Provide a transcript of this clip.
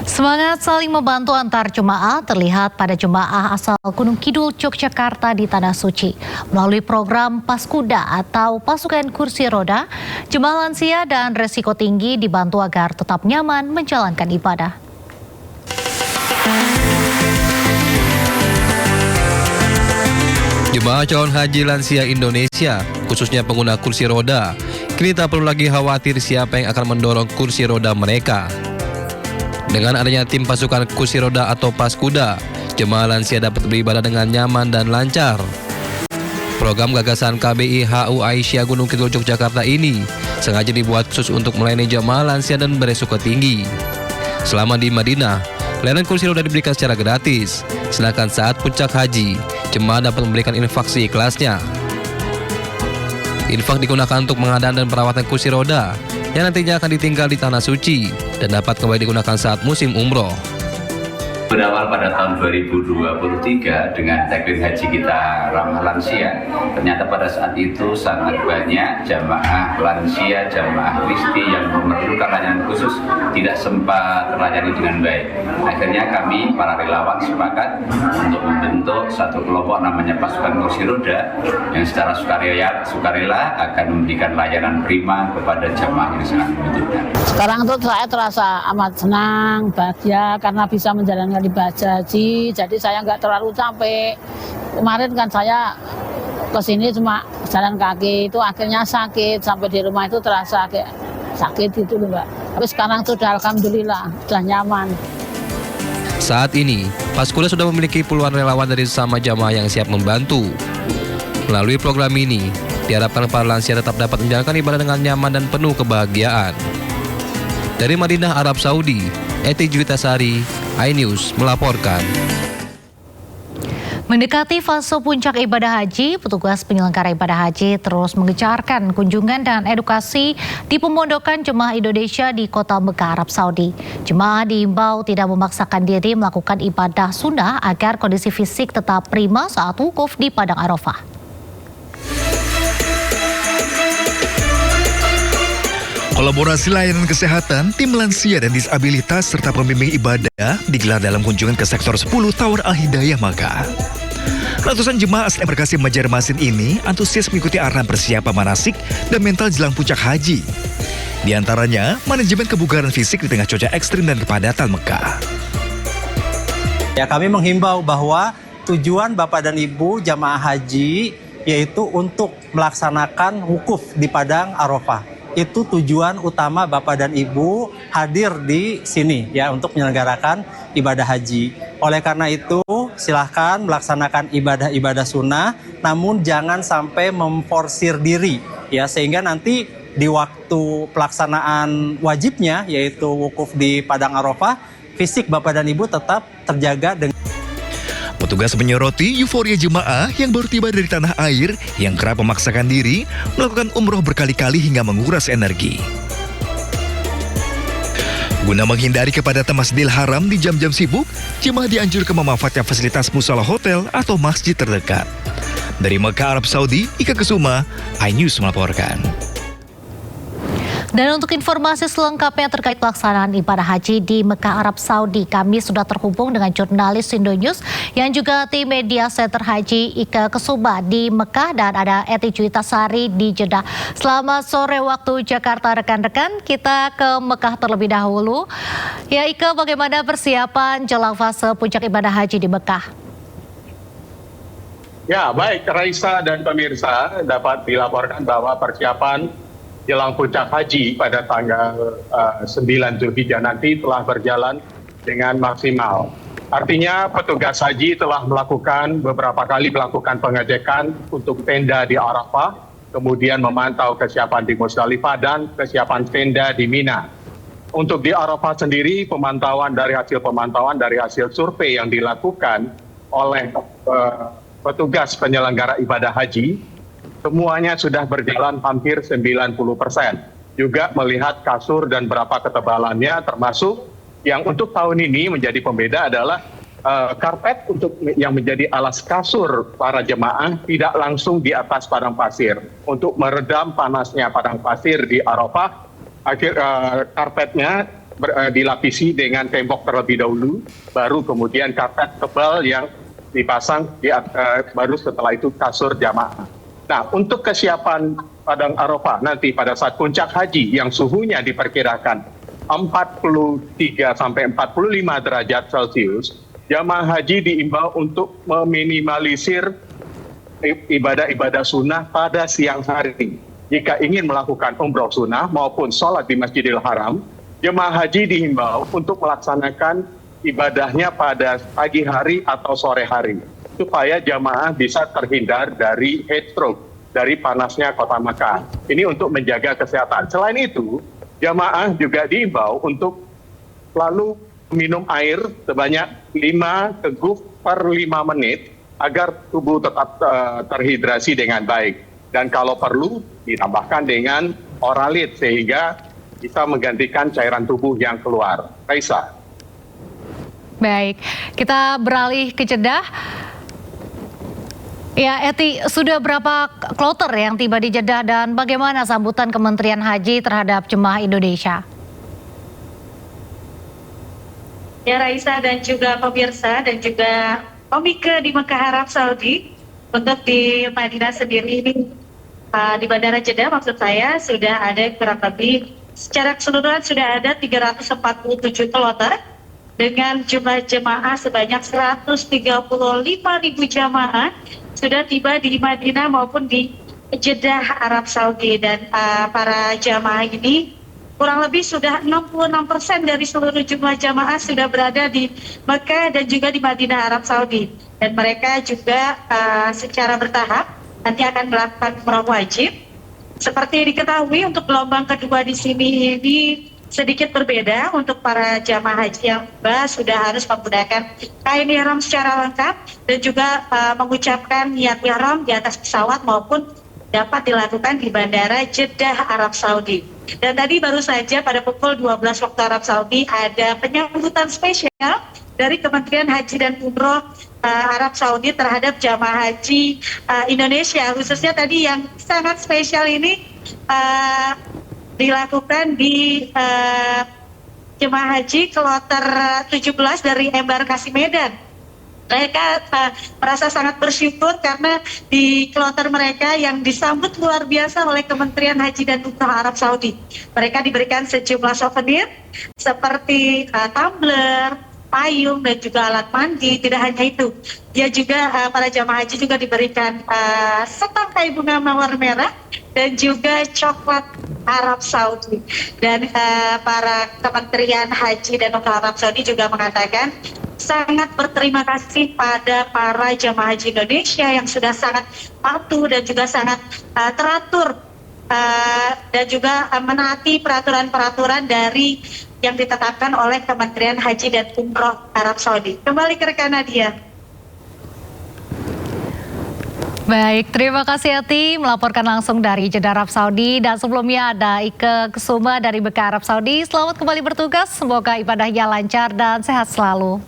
Semangat saling membantu antar jemaah terlihat pada jemaah asal Gunung Kidul, Yogyakarta di Tanah Suci. Melalui program Paskuda atau pasukan kursi roda, jemaah lansia dan resiko tinggi dibantu agar tetap nyaman menjalankan ibadah. Jemaah calon haji lansia Indonesia, khususnya pengguna kursi roda, kini tak perlu lagi khawatir siapa yang akan mendorong kursi roda mereka. Dengan adanya tim pasukan kursi roda atau Paskuda, jemaah lansia dapat beribadah dengan nyaman dan lancar. Program gagasan KBI HU Aisyah Gunung Kidul Yogyakarta ini sengaja dibuat khusus untuk melayani jemaah lansia dan beresiko tinggi. Selama di Madinah, layanan kursi roda diberikan secara gratis, sedangkan saat puncak haji, jemaah dapat memberikan infak seikhlasnya. Infak digunakan untuk pengadaan dan perawatan kursi roda yang nantinya akan ditinggal di Tanah Suci dan dapat kembali digunakan saat musim umroh. Berawal pada tahun 2023 dengan tagline haji kita ramah lansia, ternyata pada saat itu sangat banyak jamaah lansia, jamaah Kristi yang memerlukan layanan khusus tidak sempat terlayani dengan baik. Akhirnya kami para relawan sepakat untuk membentuk satu kelompok namanya Pasukan Kursi Roda yang secara sukarela akan memberikan layanan prima kepada jamaah yang sangat membutuhkan. Sekarang tuh saya terasa amat senang, bahagia karena bisa menjalankan ibadah haji, jadi saya nggak terlalu capek. Kemarin kan saya kesini cuma jalan kaki, itu akhirnya sakit, sampai di rumah itu terasa kayak sakit gitu loh Mbak. Tapi sekarang sudah alhamdulillah, sudah nyaman. Saat ini, Paskuda sudah memiliki puluhan relawan dari sesama jamaah yang siap membantu. Melalui program ini, diharapkan para lansia tetap dapat menjalankan ibadah dengan nyaman dan penuh kebahagiaan. Dari Madinah, Arab Saudi, Eti Juwitasari, iNews melaporkan. Mendekati fase puncak ibadah haji, petugas penyelenggara ibadah haji terus mengejarkan kunjungan dan edukasi di pemondokan jemaah Indonesia di kota Mekah, Arab Saudi. Jemaah diimbau tidak memaksakan diri melakukan ibadah sunnah agar kondisi fisik tetap prima saat wukuf di Padang Arafah. Kolaborasi layanan kesehatan, tim lansia dan disabilitas serta pembimbing ibadah digelar dalam kunjungan ke sektor 10 Tower Al-Hidayah Makkah. Ratusan jemaah asal embarkasi Banjarmasin ini antusias mengikuti arahan persiapan manasik dan mental jelang puncak haji. Di antaranya, manajemen kebugaran fisik di tengah cuaca ekstrim dan kepadatan Mekah. Ya, kami menghimbau bahwa tujuan Bapak dan Ibu jamaah haji yaitu untuk melaksanakan wukuf di Padang Arafah. Itu tujuan utama Bapak dan Ibu hadir di sini ya untuk menyelenggarakan ibadah haji. Oleh karena itu silahkan melaksanakan ibadah-ibadah sunnah, namun jangan sampai memforsir diri ya, sehingga nanti di waktu pelaksanaan wajibnya yaitu wukuf di Padang Arafah, fisik Bapak dan Ibu tetap terjaga dengan. Petugas menyoroti euforia jemaah yang baru tiba dari tanah air yang kerap memaksakan diri melakukan umroh berkali-kali hingga menguras energi. Guna menghindari kepadatan Masjidil Haram di jam-jam sibuk, jemaah dianjurkan memanfaatkan fasilitas musala hotel atau masjid terdekat. Dari Mekah, Arab Saudi, Ika Kesuma, iNews melaporkan. Dan untuk informasi selengkapnya terkait pelaksanaan ibadah haji di Mekah, Arab Saudi, kami sudah terhubung dengan jurnalis Indonews yang juga tim media center haji Ika Kesuma di Mekah, dan ada Eti Juwitasari di Jeddah. Selamat sore waktu Jakarta rekan-rekan, kita ke Mekah terlebih dahulu. Ya Ika, bagaimana persiapan jelang fase puncak ibadah haji di Mekah? Ya baik, Raisa dan pemirsa, dapat dilaporkan bahwa persiapan jelang puncak haji pada tanggal 9 Zulhijjah nanti telah berjalan dengan maksimal. Artinya petugas haji telah melakukan beberapa kali pengecekan untuk tenda di Arafah, kemudian memantau kesiapan di Musdalifah dan kesiapan tenda di Mina. Untuk di Arafah sendiri, pemantauan dari hasil survei yang dilakukan oleh petugas penyelenggara ibadah haji, semuanya sudah berjalan hampir 90%. Juga melihat kasur dan berapa ketebalannya, termasuk yang untuk tahun ini menjadi pembeda adalah karpet untuk yang menjadi alas kasur para jemaah tidak langsung di atas padang pasir. Untuk meredam panasnya padang pasir di Arafah, karpetnya dilapisi dengan tembok terlebih dahulu, baru kemudian karpet tebal yang dipasang baru setelah itu kasur jamaah. Nah, untuk kesiapan Padang Arafah nanti pada saat puncak haji yang suhunya diperkirakan 43 sampai 45 derajat Celcius, jamaah haji diimbau untuk meminimalisir ibadah-ibadah sunnah pada siang hari. Jika ingin melakukan umroh sunnah maupun sholat di Masjidil Haram, jemaah haji dihimbau untuk melaksanakan ibadahnya pada pagi hari atau sore hari, supaya jamaah bisa terhindar dari heat stroke, dari panasnya kota Makkah. Ini untuk menjaga kesehatan. Selain itu, jamaah juga diimbau untuk selalu minum air sebanyak 5 teguk per 5 menit agar tubuh tetap terhidrasi dengan baik. Dan kalau perlu ditambahkan dengan oralit sehingga bisa menggantikan cairan tubuh yang keluar. Raisa. Baik, kita beralih ke Jeddah. Ya, Eti, sudah berapa kloter yang tiba di Jeddah dan bagaimana sambutan Kementerian Haji terhadap jemaah Indonesia? Ya, Raisa dan juga pemirsa dan juga komika di Mekah Arab Saudi, untuk di Madinah sendiri ini di Bandara Jeddah maksud saya sudah ada kurang lebih secara keseluruhan sudah ada 347 kloter dengan jumlah jemaah sebanyak 135.000 jemaah sudah tiba di Madinah maupun di Jeddah Arab Saudi, dan para jamaah ini kurang lebih sudah 66% dari seluruh jumlah jamaah sudah berada di Mekah dan juga di Madinah Arab Saudi, dan mereka juga secara bertahap nanti akan melakukan umrah wajib. Seperti diketahui untuk gelombang kedua di sini ini sedikit berbeda. Untuk para jamaah haji yang tiba sudah harus menggunakan kain ihram secara lengkap dan juga mengucapkan niat ihram di atas pesawat maupun dapat dilakukan di Bandara Jeddah Arab Saudi. Dan tadi baru saja pada pukul 12 waktu Arab Saudi ada penyambutan spesial dari Kementerian Haji dan Umroh Arab Saudi terhadap jamaah haji Indonesia, khususnya tadi yang sangat spesial ini dilakukan di jemaah haji kloter 17 dari embarkasi Medan. Mereka merasa sangat bersyukur karena di kloter mereka yang disambut luar biasa oleh Kementerian Haji dan Umroh Arab Saudi. Mereka diberikan sejumlah souvenir seperti tumbler, payung, dan juga alat mandi. Tidak hanya itu, dia juga para jamaah haji juga diberikan setangkai bunga mawar merah dan juga coklat Arab Saudi. Dan para Kementerian Haji dan Umroh Arab Saudi juga mengatakan sangat berterima kasih pada para jamaah haji Indonesia yang sudah sangat patuh dan juga sangat teratur dan juga menaati peraturan-peraturan dari yang ditetapkan oleh Kementerian Haji dan Umroh Arab Saudi. Kembali ke rekan Nadia. Baik, terima kasih Eti melaporkan langsung dari Jeddah Arab Saudi, dan sebelumnya ada Ike Kesuma dari Mekah Arab Saudi. Selamat kembali bertugas, semoga ibadahnya lancar dan sehat selalu.